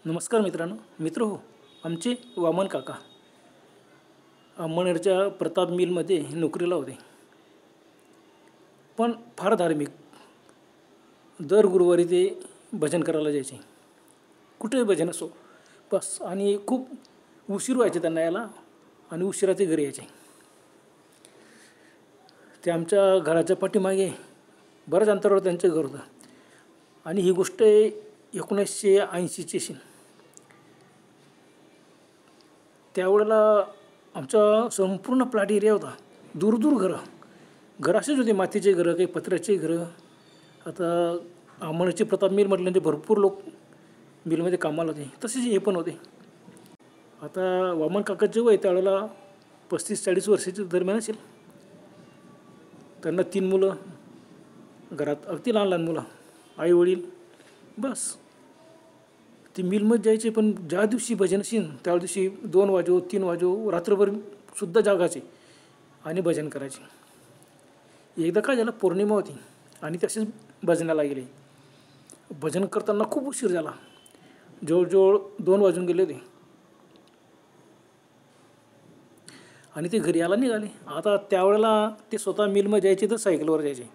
नमस्कार मित्रांनो. हो, आमचे वामन काका अंमळनेरच्या प्रताप मिलमध्ये नोकरीला होते. पण फार धार्मिक. दर गुरुवारी ते भजन करायला जायचे. कुठेही भजन असो बस. आणि खूप उशीर व्हायचे त्यांना यायला आणि उशिरा ते घरी यायचे. ते आमच्या घराच्या पाठीमागे बऱ्याच अंतरावर त्यांचं घर होतं. आणि ही गोष्ट 1980ची असेल. त्यावेळेला आमचा संपूर्ण प्लॅट एरिया होता. दूर घरं असेच होते. मातीचे घरं, काही पत्र्याचे घरं. आता अंमळनेरची प्रताप मिल म्हटलं म्हणजे भरपूर लोक मिलमध्ये कामाला होते. तसेच हे पण होते. आता वामन काकाचे वय त्यावेळेला 35-40 वर्षाच्या दरम्यान असेल. त्यांना 3 मुलं घरात, अगदी लहान मुलं, आई वडील बस. ती मिलमध्ये जायचे. पण ज्या दिवशी भजन असेल त्या दिवशी 2 वाजो 3 वाजो रात्रभर सुद्धा जागायचे आणि भजन करायचे. एकदा काय झालं, पौर्णिमा होती आणि तसेच भजनाला गेले. भजन करताना खूप उशीर झाला. जवळजवळ 2 वाजून गेले होते आणि ते घरी यायला निघाले. आता त्यावेळेला ते स्वतः मिलमध्ये जायचे तर सायकलवर जायचे.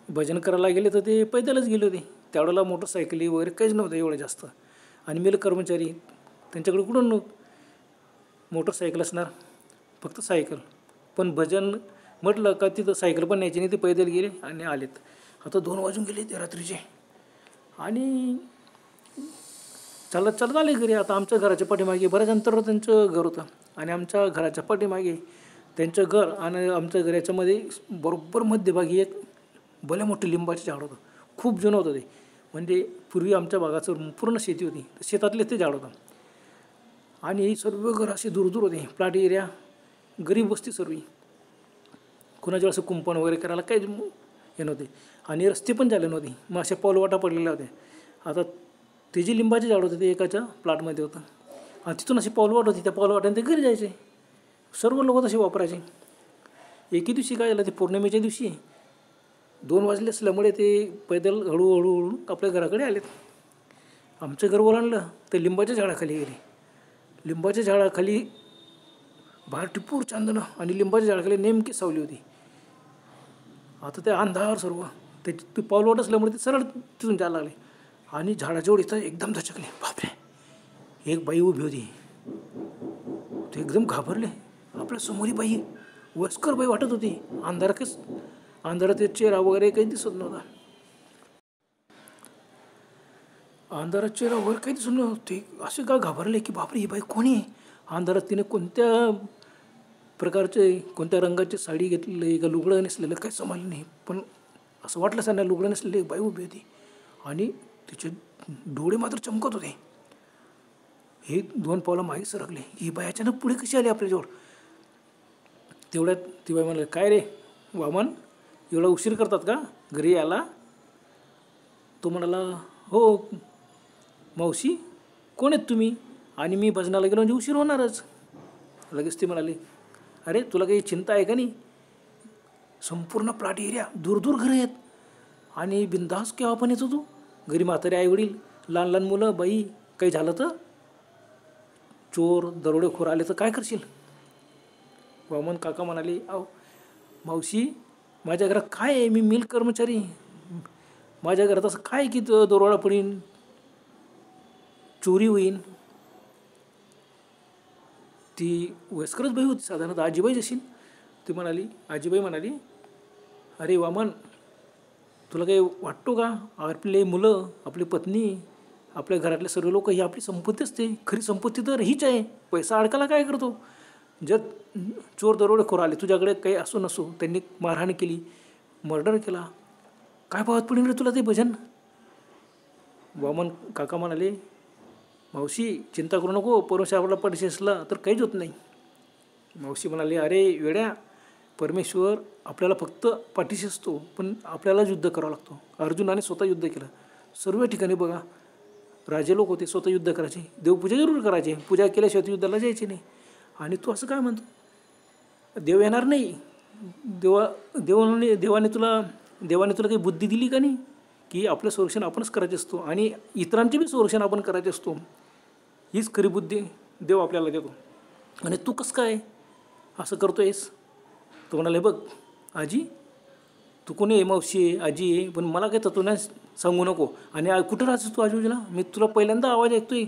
भजन करायला गेले तर ते पैदलच गेले होते. त्यावेळेला मोटरसायकली वगैरे काहीच नव्हतं एवढं जास्त. आणि मिल कर्मचारी त्यांच्याकडे कुठून मोटरसायकल असणार, फक्त सायकल. पण भजन म्हटलं का तिथं सायकल पण न्यायची नाही. ते पैदल गेले आणि आलेत. आता 2 वाजून गेले ते रात्रीचे आणि चालत आले घरी. आता आमच्या घराच्या पाठीमागे बऱ्याच अंतरावर त्यांचं घर होतं आणि आमच्या घराच्या पाठीमागे त्यांचं घर आणि आमच्या घर याच्यामध्ये बरोबर मध्यभागी एक भले मोठं लिंबाचं झाड होतं. खूप जुनं होतं ते. म्हणजे पूर्वी आमच्या भागाचं पूर्ण शेती होती. शेतातले ते झाड होतं. आणि सर्व घर असे दूर होते. प्लॅट एरिया, गरीब वस्ती सर्व. कुणाच्या असं कुंपण वगैरे करायला काही हे नव्हते. आणि रस्ते पण झाले नव्हते. मग अशा पाऊलवाटा पडलेल्या होत्या. आता ते जे लिंबाचे झाड होते ते एकाच्या प्लॉटमध्ये होतं आणि तिथून अशी पाऊलवाट होती. त्या पाऊलवाट्याने ते घरी जायचे. सर्व लोक तसे वापरायचे. एके दिवशी काय झालं, ते पौर्णिमेच्या दिवशी 2 वाजले असल्यामुळे ते पैदल हळूहळू आपल्या घराकडे आलेत. आमचं घर ओलांडलं तर लिंबाच्या झाडाखाली गेले. लिंबाच्या झाडाखाली बाहेर टिपूर चांदणं आणि लिंबाच्या झाडाखाली नेमकी सावली होती. आता ते अंधार सर्व. ते पाऊलवाट असल्यामुळे ते सरळ तिथून जायला लागले आणि झाडाजवळ इथं एकदम दचकले. बापरे, एक बाई उभी होती. ते एकदम घाबरले. आपल्या समोरी बाई, वयस्कर बाई वाटत होती. अंधारात चेहरा वगैरे काही दिसत नव्हता. अंधारात चेहरा वगैरे काही दिसत नव्हतं. ते असे का घाबरले की बापरे, ही बाई कोणी आहे? अंधारात तिने कोणत्या प्रकारचे, कोणत्या रंगाची साडी घेतलेली का लुगडं नसलेलं काही समजलं नाही. पण असं वाटलं त्यांना लुगडं नसलेली बाई उभी होती आणि तिचे डोळे मात्र चमकत होते. हे 2 पावलं मागे सरकले. ही बाई अचानक पुढे कशी आली आपल्याजवळ? तेवढ्यात ती बाई म्हणाली, काय रे वामन, एवढा उशीर करतात का घरी यायला? तो म्हणाला, हो मावशी, कोण आहेत तुम्ही? आणि मी भजनाला गेलो म्हणजे उशीर होणारच. लगेच ती म्हणाली, अरे तुला काही चिंता आहे का नाही? संपूर्ण प्लॉट एरिया, दूर घरं आहेत आणि बिनधास्त केव्हा पण येतो तू. घरी म्हातारे आईवडील, लहान मुलं, बाई, काही झालं तर, चोर दरोडेखोर आले तर काय करशील? वामन काका म्हणाले, अहो मावशी, माझ्या घरात काय आहे? मी मिल कर्मचारी. माझ्या घरात असं काय की दरोडा पडीन, चोरी होईन. ती वयस्करच बाई होती, साधारणतः आजीबाई असेल. आजीबाई म्हणाली, अरे वामन, तुला काही वाटतो का? आपले मुलं, आपली पत्नी, आपल्या घरातले सर्व लोक ही आपली संपत्ती असते. खरी संपत्ती तर हीच आहे. पैसा अडकायला काय करतो? जर चोर दरोडेखोर आले, तुझ्याकडे काही असो नसो, त्यांनी मारहाण केली, मर्डर केला, काय पाहत पडेल रे तुला ते भजन? वामन काका म्हणाले, मावशी चिंता करू नको, परमेश्वराला पाठीशी असला तर काहीच होत नाही. मावशी म्हणाली, अरे वेड्या, परमेश्वर आपल्याला फक्त पाठीशी असतो, पण आपल्यालाच युद्ध करावं लागतो. अर्जुनाने स्वतः युद्ध केलं. सर्व ठिकाणी बघा, राजे लोक होते, स्वतः युद्ध करायचे. देवपूजा जरूर करायचे, पूजा केल्याशिवाय युद्धाला जायचे नाही. आणि तू असं काय म्हणतो? देव येणार नाही? देवाने तुला काही बुद्धी दिली का नाही की आपलं संरक्षण आपणच करायचं असतो आणि इतरांचे बी संरक्षण आपण करायचे असतो. हीच खरी बुद्धी देव आपल्याला देतो. आणि तू कसं काय असं करतो आहेस? तो म्हणाले, बघ आजी, तू कोणी आहे, मावशी आहे, आजी आहे, पण मला काय तत्व नाही सांगू नको. आणि कुठं राहतेस तू आजूबाजूला? मी तुला पहिल्यांदा आवाज ऐकतोय.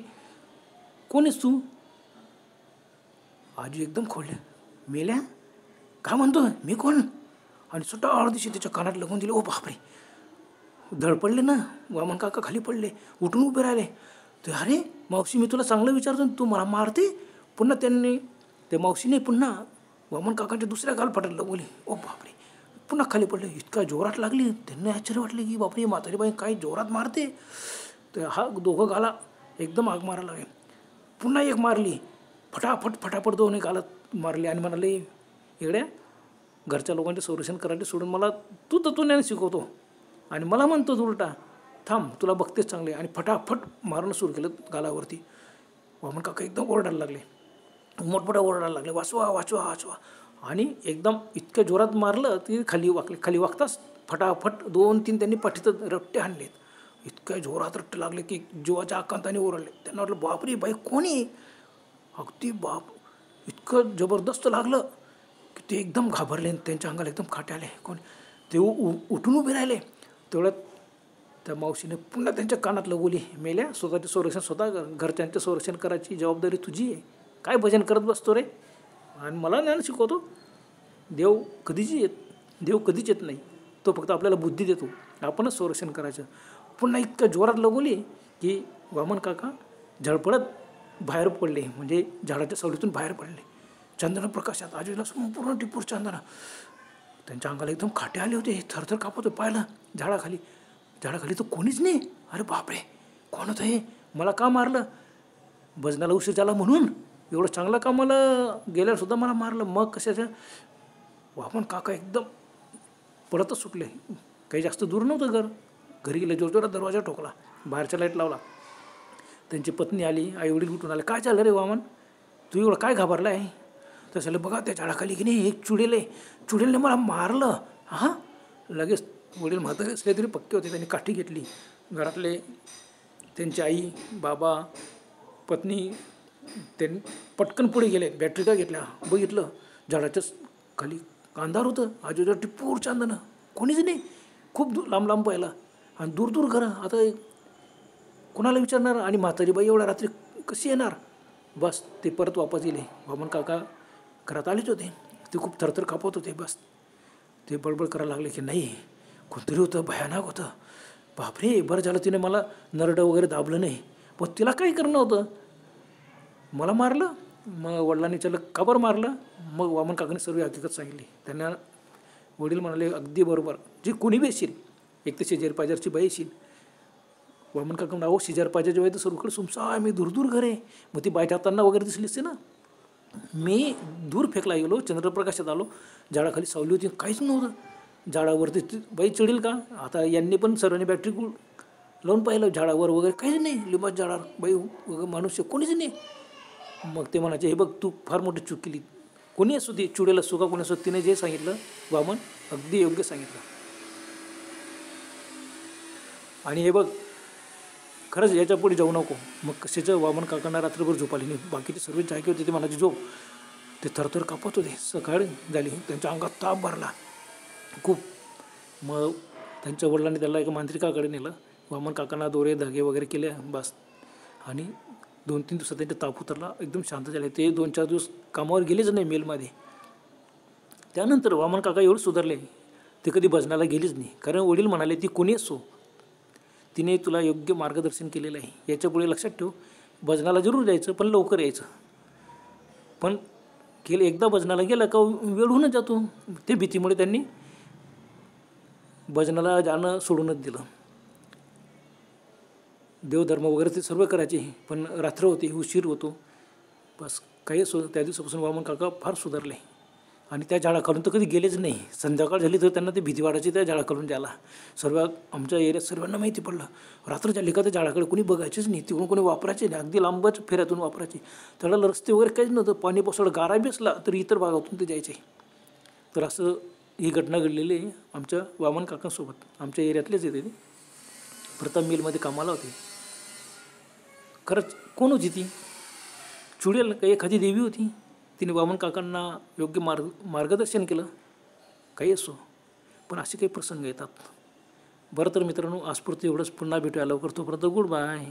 कोण आहेस तू? आजी एकदम खोडल्या. मेल्या? काय म्हणतो मी कोण? आणि सुद्धा अर्धीशी त्याच्या कानात लागून दिले. ओ बापरे, धडपडले ना वामन काका, खाली पडले, उठून उभे राहिले. ते अरे मावशी, मी तुला चांगलं विचारतो, तू मला मारते. पुन्हा त्यांनी त्या मावशीने पुन्हा वामन काकांच्या दुसऱ्या गाल फाटायला बोले. ओ बापरे, पुन्हा खाली पडले. इतका जोरात लागली. त्यांना आश्चर्य वाटले की बापरे, म्हातारी बाई काय जोरात मारते. तर हा दोघं गाला एकदम आग मारायला लागले. पुन्हा एक मारली. फटाफट दोन्ही गालात मारली आणि म्हणाले, इकड्या घरच्या लोकांचे संरक्षण करायला सोडून मला तू तत्वज्ञान शिकवतो आणि मला म्हणतो उलटा, थांब तुला बघतेच चांगले. आणि फटाफट मारणं सुरू केलं गालावरती. वामन काका एकदम ओरडायला लागले, मोठमोठा ओरडायला लागले, वाचवा वाचवा वाचवा. आणि एकदम इतक्या जोरात मारलं की खाली वाकले. खाली वागताच फटाफट 2-3 त्यांनी पाठीत रट्टे आणलेत. इतक्या जोरात रट्टे लागले की जीवाच्या आकांताने ओरडले. त्यांना वाटलं, बापरे बाई कोणी? अगदी बाप, इतकं जबरदस्त लागलं की ते एकदम घाबरले. त्यांच्या अंगाला एकदम खाटे आले. कोण? ते उठून उभे राहिले. तेवढ्यात त्या मावशीने पुन्हा त्यांच्या कानातलं बोली, मेल्या, स्वतःचे संरक्षण स्वतः कर, घरच्यांचं संरक्षण करायची जबाबदारी तुझी आहे. काय भजन करत बसतो रे आणि मला ज्ञान शिकवतो? देव कधीच येत नाही. तो फक्त आपल्याला बुद्धी देतो, आपणच संरक्षण करायचं. पुन्हा इतकं जोरात लगवली की वामन काका झळपडत बाहेर पडले, म्हणजे झाडाच्या सावलीतून बाहेर पडले. चंदन प्रकाशात आजूबाजूला संपूर्ण टिपूर चांदणा. त्यांच्या अंगाला एकदम खाटे आले होते. थरथर कापत होते. पाहिलं झाडाखाली तर कोणीच नाही. अरे बापरे, कोण होतं हे? मला का मारलं? भजनाला उशीर झाला म्हणून? एवढं चांगलं कामाला गेल्यावर सुद्धा मला मारलं? मग कशाचं? वामन काका एकदम पडतच सुटले. काही जास्त दूर नव्हतं घर. घरी गेले, जोरजोरात दरवाजा ठोकला, बाहेरच्या लाईट लावला. त्यांची पत्नी आली, आईवडील उठून आले. काय झालं रे वामन, तू एवढं काय घाबरला आहे? तसं बघा त्या झाडाखाली की नाही एक चुडेलने मला मारलं. हां, लगेच वडील म्हातारे असले तरी पक्के होते. त्यांनी काठी घेतली. घरातले त्यांची आई, बाबा, पत्नी त्यांनी पटकन पुढे गेले. बॅटरी का घेतल्या, बघितलं झाडाच्याच खाली अंधार होतं. आजूबाजूला टिपूर चांदणं, कोणीच नाही. खूप लांब पाहिला आणि दूर घरं. आता कोणाला विचारणार? आणि म्हातारी बाई एवढ्या रात्री कशी येणार? बस ते परत वापस गेले. वामन काका घरात आलेच होते. ते खूप थरथर कापत होते. बस ते बडबड करायला लागले की नाही, कोणतरी होतं, भयानक होतं. बापरे, बरं झालं तिने मला नरडं वगैरे दाबलं नाही. पण तिला काही करणं होतं, मला मारलं. मग वडिलांनी विचारलं, का बरं मारलं? मग वामन काकाने सर्व हकीकत सांगितली. त्यांना वडील म्हणाले, अगदी बरोबर, जी कोणी बी येशील, एक तर शेजारी पाजारची बाई येशील. वामन काका म्हणा, अहो शेजार पाजारची बाई तर सर्वकडे सुमसा, मी दूर घर आहे. मग ती बाई जाताना वगैरे दिसली असते ना. मी दूर फेकला गेलो, चंद्रप्रकाशात आलो, झाडाखाली सावली होती, काहीच नव्हतं. झाडावरती बाई चढेल का? आता यांनी पण सर्वांनी बॅटरी लावून पाहिलं. झाडावर वगैरे काहीच नाही. लिंबाच्या झाडावर बाई वगैरे मनुष्य कोणीच नाही. मग ते म्हणायचे, हे बघ तू फार मोठी चूक केली. कोणी असू दे, चुडेल असू का कोणी असो, तिने जे सांगितलं वामन अगदी योग्य सांगितलं. आणि हे बघ, खरंच याच्या पुढे जाऊ नको. मग कशाचं वामन काकांना रात्रभर झोप आली नाही. बाकीचे सर्व जागे होते ते म्हणायचे झोप. ते थरथर कापत होते. सकाळ झाली, त्यांच्या अंगात ताप भरला खूप. मग त्यांच्या वडिलांनी त्याला एका मांत्रिकाकडे नेलं. वामन काकांना दोरे धागे वगैरे केले बस. आणि 2-3 दिवसात त्यांचा ताप उतरला, एकदम शांत झाले. ते 2-4 दिवस कामावर गेलेच नाही मिलमध्ये. त्यानंतर वामन काका एवढं सुधारले, ते कधी भजनाला गेलीच नाही. कारण वडील म्हणाले, ती कोणी असो, तिने तुला योग्य मार्गदर्शन केलेलं आहे. याच्यापुढे लक्षात ठेव, भजनाला जरूर जायचं पण लवकर यायचं. पण एकदा भजनाला गेलं का वेळ होऊनच जातो. ते भीतीमुळे त्यांनी भजनाला जाणं सोडूनच दिलं. देवधर्म वगैरे ते सर्व करायचे, पण रात्र होती, उशीर होतो. बस काही त्या दिवसापासून वामन काका फार सुधारले. आणि त्या झाडाखालून तर कधी गेलेच नाही. संध्याकाळ झाली तर त्यांना ते भीती वाटायची त्या झाडाखालून जायला. सर्व आमच्या एरियात सर्वांना माहिती पडलं, रात्र झाली का त्या झाडाकडे कोणी बघायचेच नाही. तिकडून कोणी वापरायचे नाही. अगदी लांबच फेऱ्यातून वापरायचे. त्याला रस्ते वगैरे काहीच नव्हतं. पाणी पावसाळा गारा बसला तर इतर भागातून ते जायचे. तर असं ही घटना घडलेली आहे आमच्या वामन काकांसोबत. आमच्या एरियातलेच येते ते, प्रथम मिलमध्ये कामाला होते. खरंच कोण होती ती? चुडेल काही एखादी देवी होती, तिने वामन काकांना योग्य मार्गदर्शन केलं, काही असो. पण असे काही प्रसंग येतात. बरं तर मित्रांनो, आजपुरतं एवढंच. पुन्हा भेटूया लवकर. तोपर्यंत गुड बाय.